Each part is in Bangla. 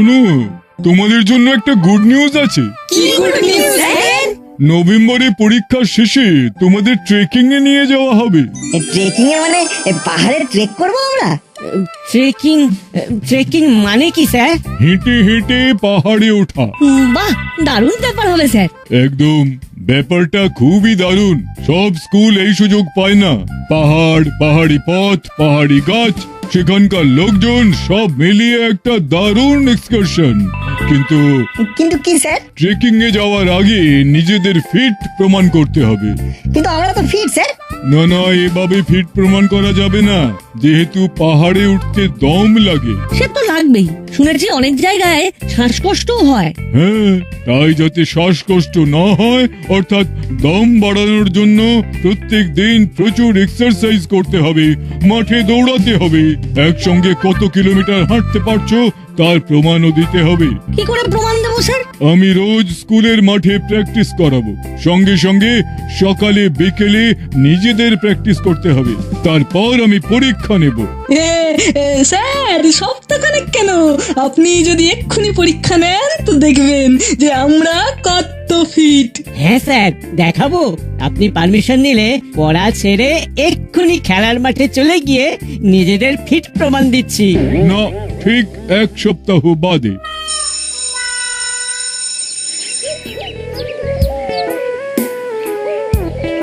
শোনো, তোমাদের জন্য একটা গুড নিউজ আছে। কি গুড নিউজ স্যার? নভেম্বরে পরীক্ষা শেষে তোমাদের ট্রেকিং এ নিয়ে যাওয়া হবে। ট্রেকিং এ মানে পাহাড়ে ট্রেক করবো আমরা? ট্রেকিং ট্রেকিং মানে কি স্যার? হেঁটে হেঁটে পাহাড়ে ওঠা। বাহ, দারুণ ব্যাপার হবে স্যার। একদম, ব্যাপারটা খুবই দারুণ। সব স্কুল এই সুযোগ পায় না। পাহাড়, পাহাড়ি পথ, পাহাড়ি গাছ, সেখানকার লোকজন সব মিলিয়ে একটা দারুণ এক্সকারশন। কিন্তু কিন্তু কি স্যার? ট্রেকিং এ যাওয়ার আগে নিজেদের ফিট প্রমাণ করতে হবে। কিন্তু আমরা তো ফিট স্যার। না না, এভাবে ফিট প্রমাণ করা যাবে না, যেহেতু পাহাড়ে উঠতে দম লাগে। সে তো লাগবেই, শুনেছি অনেক জায়গায় শ্বাসকষ্টও হয়। হ্যাঁ, তাই যাতে শ্বাসকষ্ট না হয়, অর্থাৎ দম বাড়ানোর জন্য প্রত্যেক দিন প্রচুর এক্সারসাইজ করতে হবে, মাঠে দৌড়াতে হবে। একসঙ্গে কত কিলোমিটার হাঁটতে পারছো তার প্রমাণও দিতে হবে। কি করে প্রমাণ দেবো স্যার? আমি রোজ স্কুলের মাঠে প্র্যাকটিস করাবো, সঙ্গে সঙ্গে সকালে বিকেলে নিজেদের প্র্যাকটিস করতে হবে। তারপর আমি পরীক্ষা নেব। স্যার, সপ্তাহখানেক কেন, আপনি যদি এক্ষুনি পরীক্ষা নেন তো দেখবেন যে আমরা কত ফিট। হ্যাঁ স্যার, দেখাবো। আপনি পারমিশন নিলে পড়া ছেড়ে এক্ষুনি খেলার মাঠে চলে গিয়ে নিজেদের ফিট প্রমাণ দিচ্ছি। না, ঠিক 1 সপ্তাহ বাদে।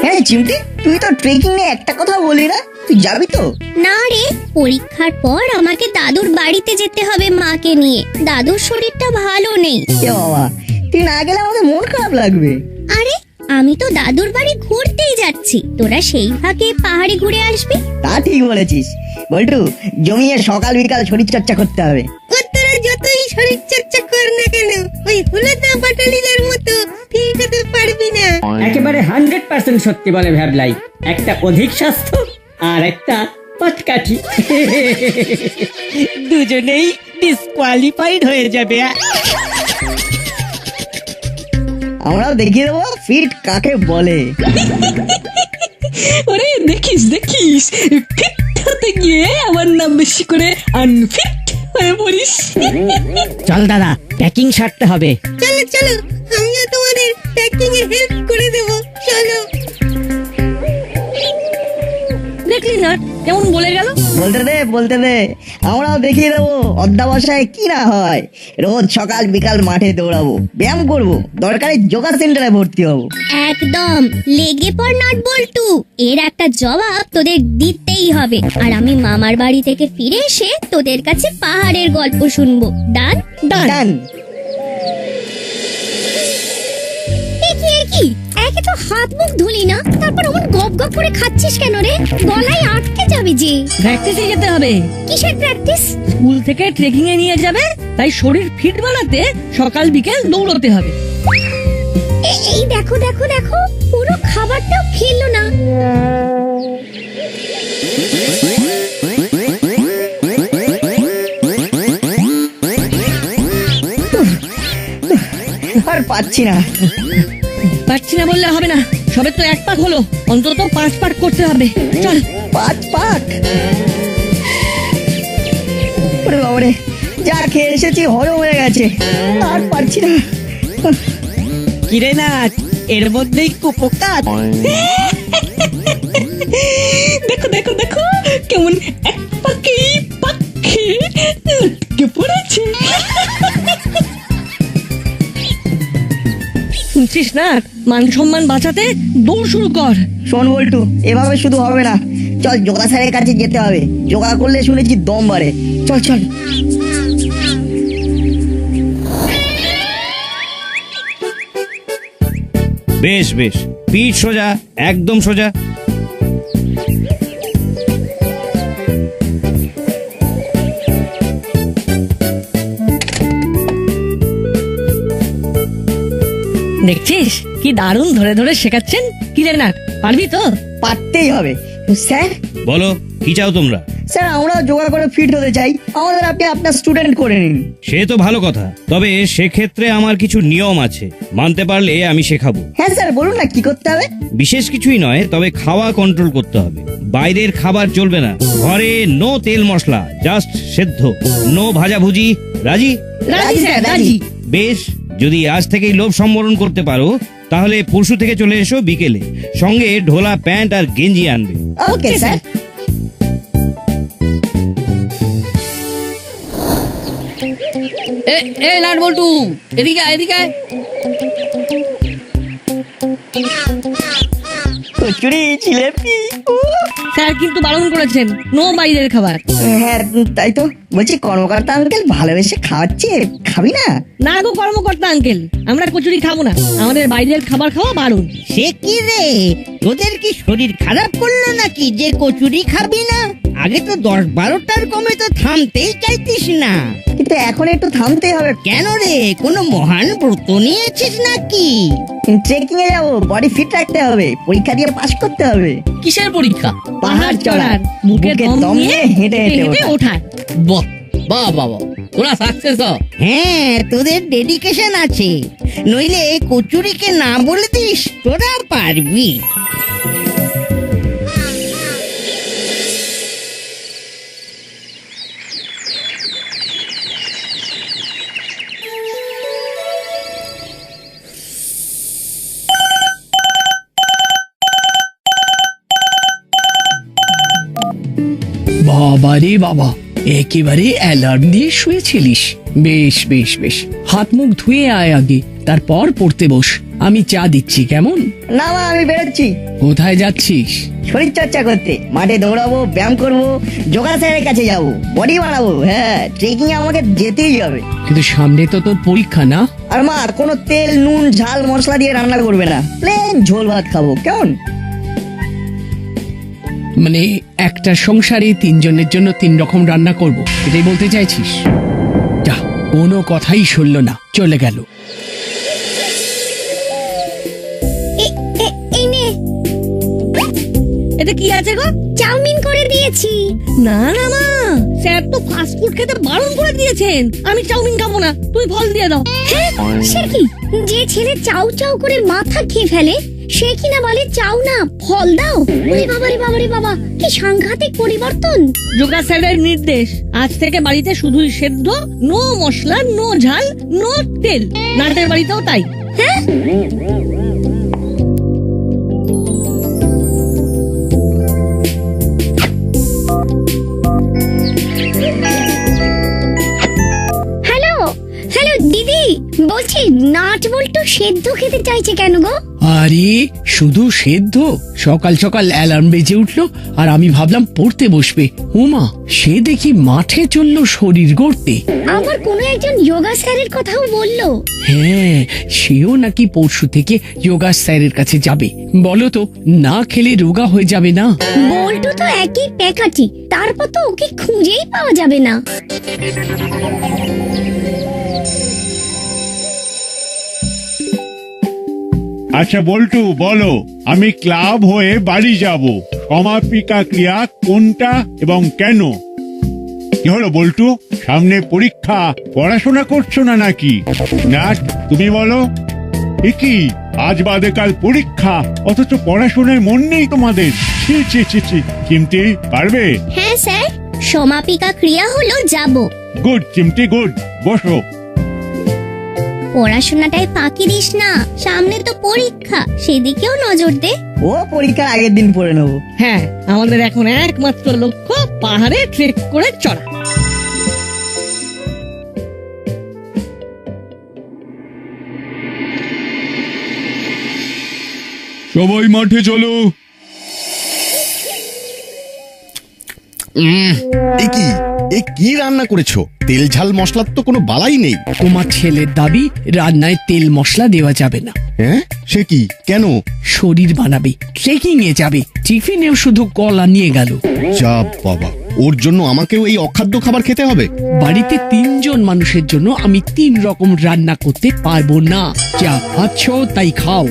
হ্যাঁ চিমটি, তুই তো ট্রেকিং এ একটা কথা বলি না, তুই যাবি তো? না রে, পরীক্ষার পর আমাকে দাদুর বাড়িতে যেতে হবে মাকে নিয়ে। দাদুর শরীরটা ভালো নেই। এ বাবা, তুই না গেলে আমাদের মন খারাপ লাগবে। আরে, আমি তো দাদুর বাড়ি ঘুরতেই যাচ্ছি, তোরা সেই ফাঁকে পাহাড়ে ঘুরে আসবি। তা ঠিক বলেছিস বল্টু, জমিয়ে সকাল বিকাল শরীর চর্চা করতে হবে। তোরা যতই শরীর চর্চা কর না কেন, ওই হুলতা পাটালিদের মতো ফিট হতে পারবি না। একেবারে 100% সত্যি বলে ভ্যাবলাই। একটা অধিক স্বাস্থ্য আর একটা পটকাঠি, দুজনেই ডিসকোয়ালিফাইড হয়ে যাবে। আমরাও দেখিয়ে দেবো ফিট কাকে বলে। ওরে দেখিস দেখিস, ফিট হতে গিয়ে আমার নাম বেশি করে আনফিট হয়ে পড়িস। চল দাদা, প্যাকিং সারতে হবে। চলো চলো, আমিও তোমাদের প্যাকিং এ হেল্প করে দেব। চলো। দেখলি না কেমন বলে গেল? বলতে দে, আমরাও দেখিয়ে দেবো অধ্যাবসায় কি না হয়। রোজ সকাল বিকাল মাঠে দৌড়াবো, ব্যায়াম করবো, দরকারে যোগা সেন্টারে ভর্তি হবো। একদম লেগে পড় নাট বল্টু, এর একটা জবাব তোদের দিতেই হবে। আর আমি মামার বাড়ি থেকে ফিরে এসে তোদের কাছে পাহাড়ের গল্প শুনবো। ডান? ডান। কি একে তো হাত মুখ ধুলি না, তারপর অমন গপ গপ করে খাচ্ছিস কেন রে? গলায় আটকে যাবে যে। প্র্যাকটিসে যেতে হবে। কিসের প্র্যাকটিস? স্কুল থেকে ট্রেকিং এ নিয়ে যাবে, তাই শরীর ফিট বানাতে সকাল বিকেল দৌড়তে হবে। এই দেখো দেখো দেখো, পুরো খাবারটাও খেলো না। আর পাচ্ছি না বললে হবে না, সবে তো 1 পাক হলো, অন্তত 5 পাক করতে হবে। চল। 5 পাক? ওরে বাবারে, যা খেয়ে এসেছি হরম হয়ে গেছে, আর পারছি না। কিরে নাট, এর মধ্যেই কুপোকাত। দেখো দেখো দেখো, কেমন এক পাকেই পাখি লটকে পড়েছে। শুনছিস না, মান সম্মান বাঁচাতে দৌড় শুরু কর। শোন বল্টু, এভাবে শুধু হবে না, চল যোগা স্যারের কাছে যেতে হবে। যোগা করলে শুনেছি দম বাড়ে। চল চল। বেশ বেশ, পিঠ সোজা, একদম সোজা। দেখছিস কি দারুণ ধরে ধরে শেখাচ্ছেন। কিরে নাট, পারবি তো? পারতেই হবে। স্যার, বলো কি চাও তোমরা? স্যার আমরাও জোগাড় করে ফিট হতে চাই, আমাদের আপনি আপনার স্টুডেন্ট করে নিন। সে তো ভালো কথা, তবে সেক্ষেত্রে আমার কিছু নিয়ম আছে, মানতে পারলে আমি শেখাবো। হ্যাঁ স্যার বলুন না কি করতে হবে। বিশেষ কিছুই নয়, তবে খাওয়া কন্ট্রোল করতে হবে। বাইরের খাবার চলবে না, ঘরে নো তেল মশলা, জাস্ট সেদ্ধ, নো ভাজাভুজি। রাজি? রাজি স্যার রাজি। বেশ, যদি আজ থেকেই লোভ সম্বরণ করতে পারো তাহলে পরশু থেকে চলে এসো বিকেলে, সঙ্গে ঢোলা প্যান্ট আর গেঞ্জি আনবে। Okay sir. এ নাট বল্টু, এদিকে আয়, এদিকে আয়। কচুরি জিলেপি। স্যার কিন্তু বারণ করেছেন, নো বাইরের খাবার। হ্যাঁ তাই তো বলছি, কর্মকর্তা আঙ্কেল ভালোবেসে খাওয়াচ্ছে, খাবি না? না গো কর্মকর্তা আঙ্কেল, আমরা কচুরি খাবো না, আমাদের বাইরের খাবার খাওয়া বারণ। সে কি রে, তোদের কি শরীর খারাপ করলো নাকি যে কচুরি খাবি না? আগে তো 10-12টার কমে তো থামতেই চাইতিস না। কিন্তু এখন একটু থামতে হবে। কেন রে, কোনো মহান ব্রত নিয়েছিস নাকি? ট্রেকিং এ যাবো, বডি ফিট রাখতে হবে, পরীক্ষা দিয়ে পাস করতে হবে। কিসের পরীক্ষা? পাহাড় চড়ার, বুকে বুকে দম নিয়ে হেঁটে হেঁটে ওঠার। বাহ বাহ বাহ, তোরা সাকসেস হ। হ্যাঁ, তোদের ডেডিকেশন আছে, নইলে কচুরিকে না বলে দিস, তোরা পারবি। বাবা রে বাবা, একেবারে অ্যালার্ম দিয়ে শুয়েছিলিস। বেশ বেশ বেশ, হাত মুখ ধুয়ে আয় আগে, তারপর পড়তে বস। আমি চা দিচ্ছি, কেমন? না মা আমি বেরোচ্ছি। কোথায় যাচ্ছিস? শরীর চর্চা করতে, মাঠে দৌড়াবো, ব্যায়াম করবো, যোগা স্যারের কাছে যাবো, বডি বানাবো। হ্যাঁ ট্রেকিং এ আমাকে যেতেই হবে। কিন্তু সামনে তো তোর পরীক্ষা না? আর মা কোনো তেল নুন ঝাল মশলা দিয়ে রান্না করবে না, প্লেন ঝোল ভাত খাবো, কেমন? মানে একটা সংসারে 3 জনের জন্য 3 রকম রান্না করব, এটাই বলতে চাইছিস? যা, কোনো কথাই শুনলো না, চলে গেল। এই নে, এটা কি আছে গো? চাউমিন করে দিয়েছি। না না মা, স্যার তো ফাস্ট ফুড খেতে বারণ করে দিয়েছেন। আমি চাউমিন খাবো না, তুই ফল দিয়ে দাও। হ্যাঁ, সে কি, যে ছেলে চাউ চাউ করে মাথা খেয়ে ফেলে সে কিনা বলে চাউ না ফল দাও। ওরে বাবা রে বাবা রে বাবা, কি সাংঘাতিক পরিবর্তন। যোগা স্যারের নির্দেশ, আজ থেকে বাড়িতে শুধুই সেদ্ধ, নো মশলা, নো ঝাল, নো তেল। নাটের বাড়িতেও তাই। হ্যাঁ, হ্যালো হ্যালো দিদি, বলছি নাট বল্টু সেদ্ধ খেতে চাইছে কেন গো? আরে শুধু সেদ্ধ? সকাল সকাল অ্যালার্ম বেজে উঠলো আর আমি ভাবলাম পড়তে বসবে, ওমা সে দেখি মাঠে চললো শরীর গড়তে। আবার কোনো একজন যোগা স্যারের কথাও বললো। হ্যাঁ, সেও নাকি পরশু থেকে যোগা স্যারের কাছে যাবে। বলো তো, না খেলে রোগা হয়ে যাবে না? বল্টু তো একই প্যাকাটি, তারপর তো ওকে খুঁজেই পাওয়া যাবে না। আচ্ছা বল্টু বলো, আমি ক্লাব হয়ে বাড়ি যাব, সমাপিকা ক্রিয়া কোনটা এবং কেন? কি হলো বল্টু, সামনে পরীক্ষা, পড়াশোনা করছো না নাকি? নাট তুমি বলো। এ কি, আজ বাদে কাল পরীক্ষা, অথচ পড়াশোনায় মন নেই তোমাদের? ছি ছি ছি ছি, চিমটি পারবে? হ্যাঁ স্যার, সমাপিকা ক্রিয়া হলো যাব। গুড চিমটি গুড, বসো। পড়াশোনাটাই ফাঁকি দিস না, সামনে তো পরীক্ষা, সেদিকেও নজর দে। ও পরীক্ষার আগের দিন পড়ে নেবো। হ্যাঁ, আমাদের এখন একমাত্র লক্ষ্য পাহাড়ে ট্রেক করে চড়া। সবাই মাঠে চলো। এ কি রান্না করেছো? তেল ঝাল মশলার তো কোনো বালাই নেই। তোমার ছেলের দাবি রান্নায় তেল মশলা দেওয়া যাবে না। হ্যাঁ, সে কি, কেন? শরীর বানাবে, ট্রেকিং এ যাবে, টিফিনেও শুধু কলা নিয়ে গেল। যা বাবা, ওর জন্য আমাকেও এই অখাদ্য খাবার খেতে হবে? বাড়িতে 3 জন মানুষের জন্য আমি 3 রকম রান্না করতে পারবো না। যা আছো তাই খাও।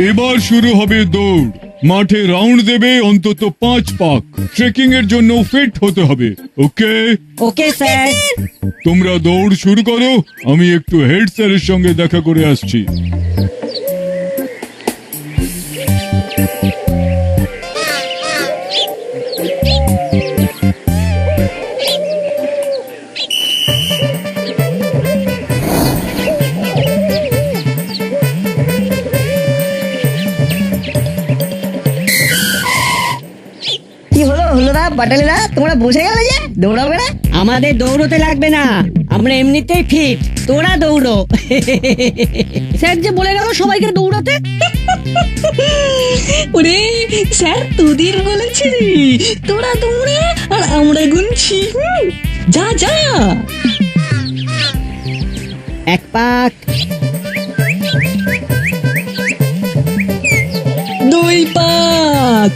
এবার শুরু হবে দৌড়। মাঠে রাউন্ড দেবে অন্তত 5 পাক। ট্রেকিং এর জন্য ফিট হতে হবে। ওকে, ওকে স্যার। তোমরা দৌড় শুরু করো, আমি একটু হেড স্যারের সঙ্গে দেখা করে আসছি। কি হলো হলোদা বাটালিদা, তোমরা বসে গেলে যে দৌড়াবে না? আমাদের দৌড়তে লাগবে না, আমরা এমনিতেই ফিট, তোরা দৌড়ো। স্যার যে বলে গেল সবাইকে দৌড়াতে। ওরে স্যার তোদের বলেছে তোরা দৌড়ে আর আমরা গুনছি। যা যা। 1 পাক, 2 পাক,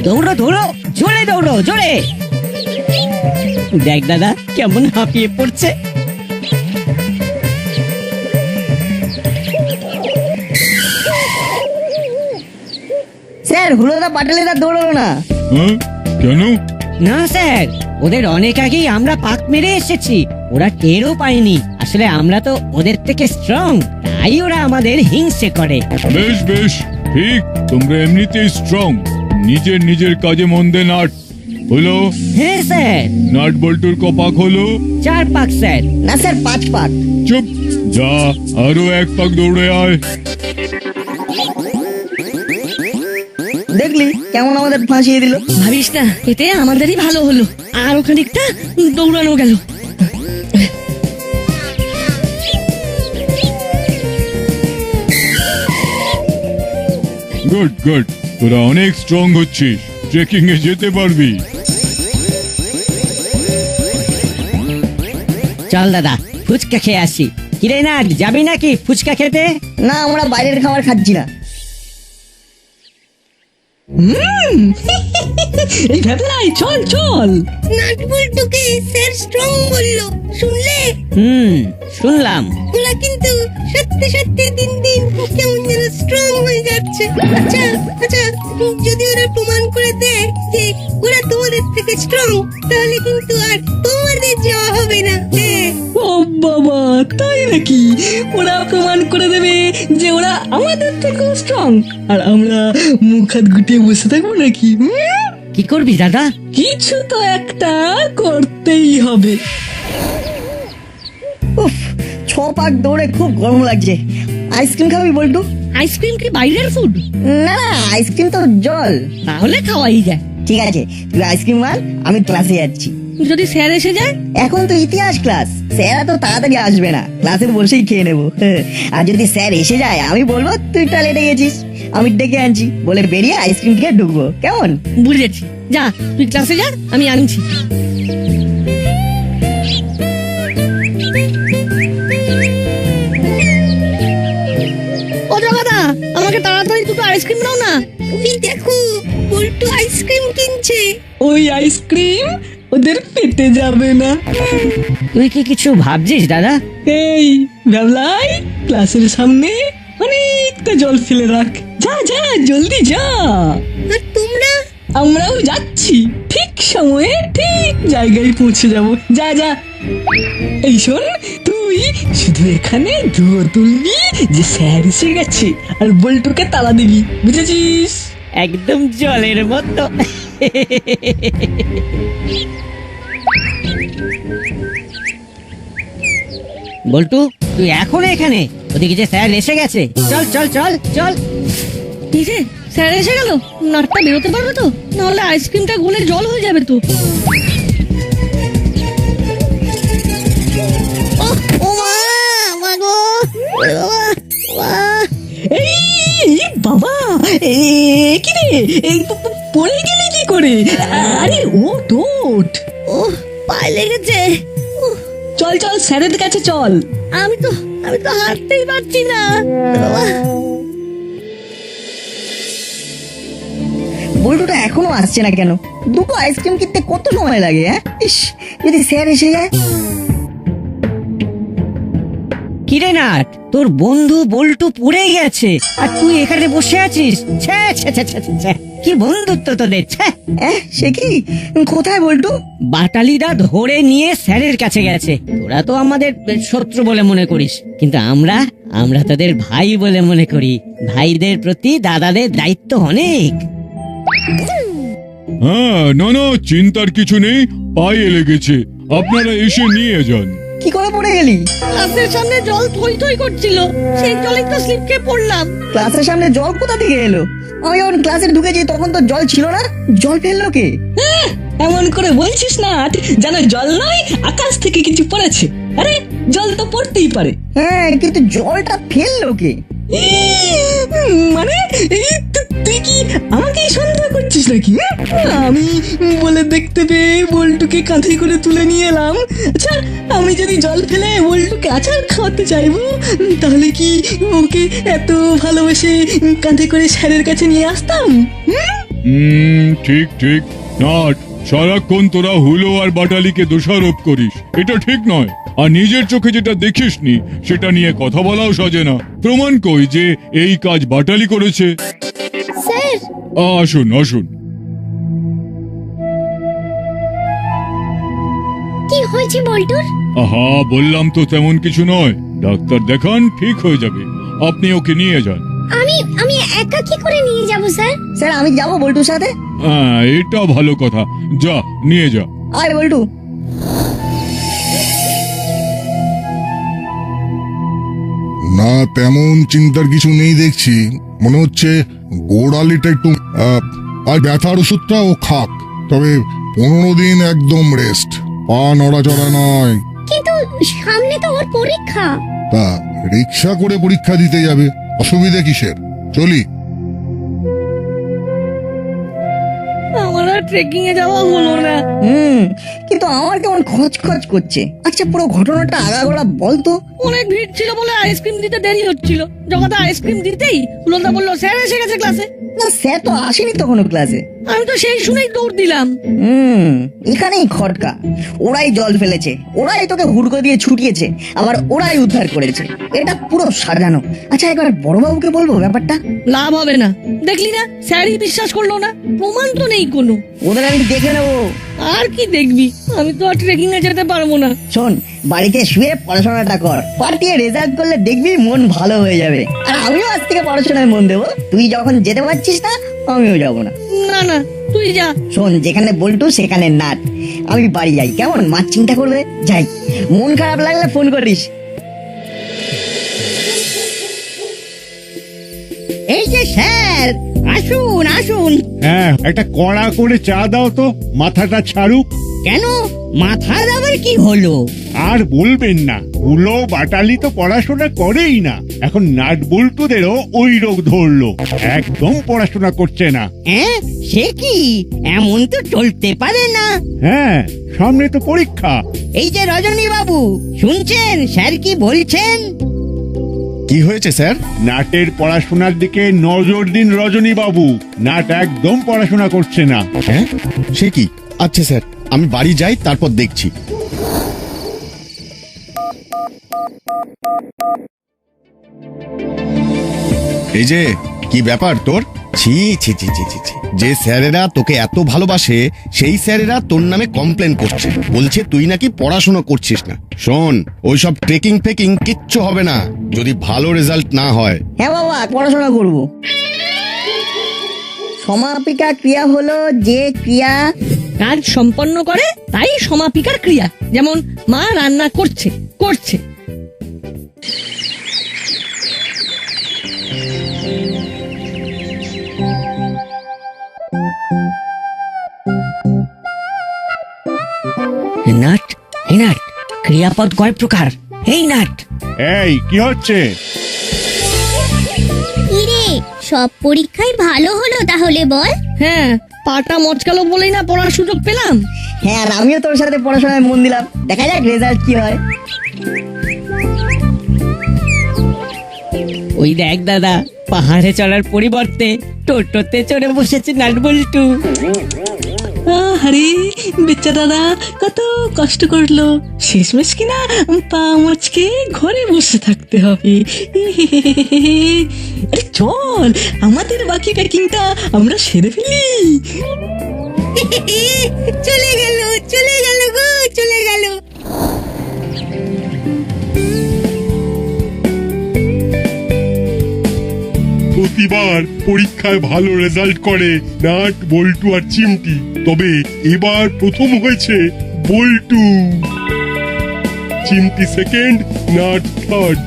দৌড়ো দৌড়ো, জোরে দৌড়ো, জোরে। দেখ দাদা কেমন হাঁপিয়ে পড়ছে। স্যার হলোদা বাটালিদা দৌড়ালো না। হ্যাঁ, কেন? না স্যার, ওদের অনেক আগেই আমরা পাক মেরে এসেছি, ওরা টেরও পায়নি। আসলে আমরা তো ওদের থেকে স্ট্রং, তাই ওরা আমাদের হিংসে করে। বেশ বেশ, ঠিক, তোমরা এমনিতেই স্ট্রং। নিজের নিজের কাজে মন দে। নাট হলো? হ্যাঁ স্যার। নাট বল্টুর কপাক হলো? 4 পাক স্যার। না স্যার 5 পাক। চুপ, যা আরো 1 পাক দৌড়ে আয়। দেখলি কেমন আমাদের ফাঁসিয়ে দিল। ভাবিস না, এতে আমাদেরই ভালো হলো, আর ওখানিকটা দৌড়ানো গেল। গুড গুড, তোরা অনেক স্ট্রং হচ্ছিস, ট্রেকিং এ যেতে পারবি। চল দাদা, ফুচকা খেয়ে আসি। কিরে না, যাবি নাকি ফুচকা খেতে? না, আমরা বাইরের খাবার খাচ্ছি না। এই ভেবলাই চল চল। নাটবল্টুকে স্যার স্ট্রং বললো, শুনলে? শুনলাম। ওরা কিন্তু সত্যি সত্যি দিন দিন কেমন যেন স্ট্রং হয়ে যাচ্ছে। আচ্ছা আচ্ছা, যদি ওরা প্রমাণ করে দেয় যে ওরা তোমাদের থেকে স্ট্রং, তাহলে কিন্তু আর তোমাদের যাওয়া হবে না। হ্যাঁ। ও বাবা, তাই নাকি? ওরা প্রমাণ করে দেবে যে ওরা আমাদের থেকেও স্ট্রং, আর আমরা মুখ হাত গুটিয়ে বসে থাকবো নাকি? কি করবি দাদা? কিছু তো একটা করতেই হবে। উফ, 6 পাক দৌড়ে খুব গরম লাগছে। আইসক্রিম খাবি বল্টু? আইসক্রিম কি বাইরের ফুড? না না, আইসক্রিম তো জল। তাহলে খাওয়াই যায়। ঠিক আছে, তুই আইসক্রিম আন, আমি ক্লাসে যাচ্ছি। যদি স্যার এসে যায়? এখন তো ইতিহাস ক্লাস, স্যার তো তাড়াতাড়ি আসবে না, ক্লাসে বসেই খেয়ে নেবো। আর যদি স্যার এসে যায় আমি বলবো তুই টয়লেটে গেছিস, আমি ডেকে আনছি বলে বেরিয়ে আইসক্রিম খেয়ে ঢুকবো। কেমন? বুঝেছি, যা তুই ক্লাসে যা, আমি আনছি। ও জগাদা, আমাকে তাড়াতাড়ি দুটো আইসক্রিম দাও না। ওই দেখো, বল্টু আইসক্রিম কিনছে। ওই আইসক্রিম ওদের পেটে যাবে না। তুই কি কিছু ভাবছিস দাদা? এই ভেবলাই, ক্লাসের সামনে অনেকটা জল ফেলে রাখ। যা যা, জলদি যা। আর তোমরা? আমরাও যাচ্ছি, ঠিক সময়ে ঠিক জায়গায় পৌঁছে যাব। যা যা। এই শোন, তুই শুধু এখানে ধোয়া তুলবি যে স্যার এসে গেছে, আর বল্টুকে তালা দিবি, বুঝেছিস? একদম জলের মতো। বল্টু, তুই এখন এখানে? ওদিকে যে স্যার এসে গেছে। চল চল চল চল। কি যে, স্যার এসে গেল? নাটটা বেরোতে পারবে তো? নাহলে আইসক্রিমটা গলে জল হয়ে যাবে তো। এই বাবা, কি রে, এই পড়ে গেলি কি করে? আরে ও টোট, ও পায়ে লেগেছে। চল চল, স্যারের কাছে চল। আমি তো হাঁটতেই পারছি না। বল্টুটা এখনো আসছে না কেন? দুটো আইসক্রিম কিনতে কত সময় লাগে? ইস, যদি স্যার এসে যায়। কিরে নাট, তোর বন্ধু বল্টু পুড়ে গেছে আর তুই এখানে বসে আছিস? ছ্যা, ছ্যা, ছ্যা, ছ্যা, ছ্যা। কি বন্ধুত্ব তোদের! ছ্যা। সে কি? কোথায় বল্টু? বাটালিরা ধরে নিয়ে স্যারের কাছে গেছে। তোরা তো আমাদের শত্রু বলে মনে করিস, কিন্তু আমরা তোদের ভাই বলে মনে করি। ভাইদের প্রতি দাদাদের দায়িত্ব অনেক। হ্যাঁ, না না, চিন্তার কিছু নেই, পায়ে লেগেছে, আপনারা এসে নিয়ে যান। কি করে পড়ে গেলি? ক্লাসের সামনে জল থই থই করছিল, সেই জলেই তো স্লিপ খেয়ে পড়লাম। ক্লাসের সামনে জল কোথা থেকে এলো? আমি যখন ক্লাসে ঢুকেছি তখন তো জল ছিল না। জল ফেললো কে? এমন করে বলছিস না যেন জল নয় আকাশ থেকে কিছু পড়েছে। আরে জল তো পড়তেই পারে। হ্যাঁ, কিন্তু জলটা ফেললো কে? মানে তুই কি আমাকেই সন্দেহ করছিস নাকি? আমি বলে দেখতে পেয়ে বল্টুকে কাঁধে করে তুলে নিয়ে এলাম। আচ্ছা, আমি যদি জল ফেলে বল্টুকে আচার খাওয়াতে চাইবো, তাহলে কি ওকে এত ভালোবেসে কাঁধে করে স্যারের কাছে নিয়ে আসতাম? ঠিক ঠিক। নাট, সারাক্ষণ তোরা হুলো আর বাটালিকে দোষারোপ করিস, এটা ঠিক নয়। আর নিজের চোখে যেটা দেখিসনি সেটা নিয়ে কথা বলাও সাজে না। প্রমাণ কই যে এই কাজ বাটালি করেছে? স্যার, আসুন আসুন। কি হয়েছে বল্টুর? আহা, বললাম তো তেমন কিছু নয়। ডাক্তার দেখান, ঠিক হয়ে যাবে। আপনি ওকে নিয়ে যান। আমি একা কি করে নিয়ে যাব স্যার? স্যার, আমি যাবো বল্টুর সাথে। হ্যাঁ, এটা ভালো কথা, যা নিয়ে যা। আয় বল্টু। না, তেমন চিন্তার কিছু নেই দেখছি। মনে হচ্ছে গোড়ালিটা একটু আর ব্যথার ওষুধটা ও খাক, তবে 15 দিন একদম রেস্ট, পা নড়াচড়া নয়। কিন্তু সামনে তো ওর পরীক্ষা। তা রিক্সা করে পরীক্ষা দিতে যাবে, অসুবিধা কিসের? চলি। আমার আর ট্রেকিং এ যাওয়া হলো না। কিন্তু আমার কেমন খচখচ করছে। আচ্ছা, পুরো ঘটনাটা আগাগোড়া বলতো। অনেক ভিড় ছিল বলে আইসক্রিম দিতে দেরি হচ্ছিল। জগাদা আইসক্রিম দিতেই হুলোদা বললো স্যার এসে গেছে ক্লাসে। না, স্যার তো আসেনি তখনও ক্লাসে। আমি তো সেই শুনেই দৌড় দিলাম। এখানেই খটকা। ওরাই জল ফেলেছে, ওরাই তোকে হুড়কো দিয়ে ছুটিয়েছে, আবার ওরাই উদ্ধার করেছে। এটা পুরো সাজানো। আচ্ছা, একবার বড়বাবুকে বলবো ব্যাপারটা। লাভ হবে না, দেখলি না স্যারই বিশ্বাস করলো না। প্রমাণ তো নেই কোনো। ওদের আমি দেখে নেবো। আর কি দেখবি, আমি তো আর ট্রেকিং এ যেতে পারবো না। শোন, বাড়িতে শুয়ে পড়াশোনাটা কর, পাঠিয়ে রেজাল্ট করলে দেখবি মন ভালো হয়ে যাবে। আর আমিও আজ থেকে পড়াশোনায় মন দেবো। তুই যখন যেতে পারছিস না, আমিও যাবো না। না না, তুই যা। শোন, যেখানে বল্টু সেখানে নাট। আমি বাড়ি যাই, কেমন? মা চিন্তা করবে। যাই, মন খারাপ লাগলে ফোন করিস। এই যে স্যার, আসুন আসুন। হ্যাঁ, একটা কড়া করে চা দাও তো, মাথাটা ছাড়ুক। কেন, মাথার আবার কি হলো? আর বলবেন না, হুলো বাটালি তো পড়াশোনা করেই না। এখন নাট বল্টুদেরও ওই রোগ ধরলো, একদম পড়াশোনা করছে না। হ্যাঁ, সে কি? এমন তো চলতে পারে না। হ্যাঁ, সামনে তো পরীক্ষা। এই যে রজনী বাবু, শুনছেন স্যার কি বলছেন? কি হয়েছে স্যার? নাটের পড়াশোনার দিকে নজর দিন রজনী বাবু। নাট একদম পড়াশোনা করছে না। হ্যাঁ, সে কি? আচ্ছা স্যার, আমি বাড়ি যাই, তারপর দেখছি। এই যে, কি ব্যাপার তোর? ছি ছি ছি ছি ছি ছি। যে স্যারেরা তোকে এত ভালোবাসে, সেই স্যারেরা তোর নামে কমপ্লেন করছে, বলছে তুই নাকি পড়াশোনা করছিস না। শোন, ওইসব ট্রেকিং ফেকিং কিচ্ছু হবে না যদি ভালো রেজাল্ট না হয়। হ্যাঁ বাবা, পড়াশোনা করব। সমাপিকা ক্রিয়া হলো যে ক্রিয়া কাজ সম্পন্ন করে, তাই সমাপিকার ক্রিয়া। যেমন মা রান্না করছে করছে। নাট, এই নাট, ক্রিয়াপদ কয় প্রকার? এই নাট। এই কি হচ্ছে? ইরে, সব পরীক্ষায় ভালো হলো তাহলে বল? হ্যাঁ, পাটা মচকালো বলেই না পড়ার সুযোগ পেলাম। হ্যাঁ, আর আমিও তোর সাথে পড়াশোনায় মন দিলাম। দেখা যাক রেজাল্ট কি হয়। ওই দেখ দাদা, পাহাড়ে চড়ার পরিবর্তে টোটোতে চড়ে বসেছে নাট বল্টু। আরে বেচারারা কত কষ্ট করলো, শেষমেশ কিনা পা মচকে ঘরে বসে থাকতে হবে। আরে চল, আমাদের বাকি প্যাকিংটা আমরা সেরে ফেলি। চলে গেল গো, চলে গেল। প্রতিবার পরীক্ষায় ভালো রেজাল্ট করে নাট, বল্টু আর চিমটি, তবে এবার প্রথম হয়েছে বল্টু। চিমটি সেকেন্ড, নাট থার্ড।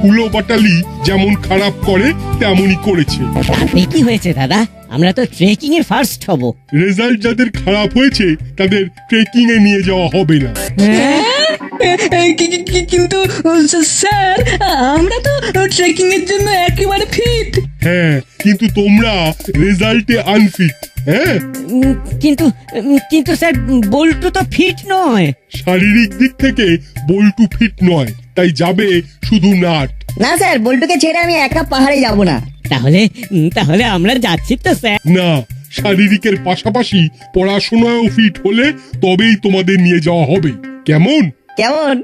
কুলো বাটালি যেমন খারাপ করে তেমনই করেছে। তাতে কি হয়েছে দাদা, আমরা তো ট্রেকিং এ ফার্স্ট হব। রেজাল্ট যাদের খারাপ হয়েছে তাদের ট্রেকিং এ নিয়ে যাওয়া হবে না। কিন্তু স্যার, আমরা তো ট্রেকিং এর জন্য একেবারে ফিট। হ্যাঁ, কিন্তু তোমরা রেজাল্টে আনফিট। হ্যাঁ, কিন্তু স্যার বল্টু তো ফিট নয়। শারীরিক দিক থেকে বল্টু ফিট নয়, তাই যাবে শুধু নাট। না স্যার, বল্টুকে ছেড়ে আমি একা পাহাড়ে যাব না। তাহলে আমরা যাচ্ছি তো স্যার। না, শারীরিকের পাশাপাশি পড়াশোনায়ও ফিট হলে তবেই তোমাদের নিয়ে যাওয়া হবে। কেমন? কেমন?